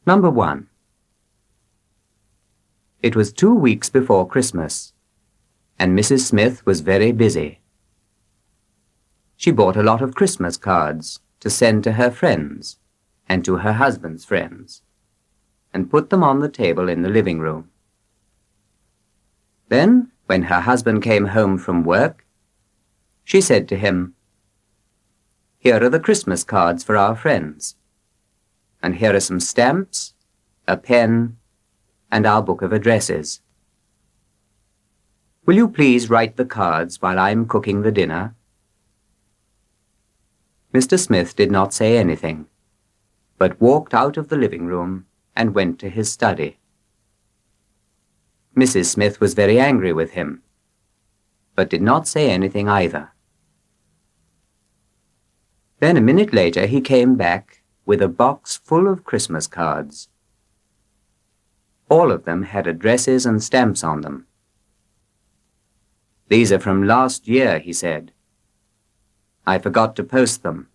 Number 1. It was 2 weeks before Christmas, and Mrs. Smith was very busy. She bought a lot of Christmas cards to send to her friends and to her husband's friends, and put them on the table in the living room. Then, when her husband came home from work, she said to him, "Here are the Christmas cards for our friends, and here are some stamps, a pen, and our book of addresses. Will you please write the cards while I'm cooking the dinner?" Mr. Smith did not say anything, but walked out of the living room and went to his study. Mrs. Smith was very angry with him, but did not say anything either. Then a minute later he came back with a box full of Christmas cards. All of them had addresses and stamps on them. "These are from last year," he said. "I forgot to post them.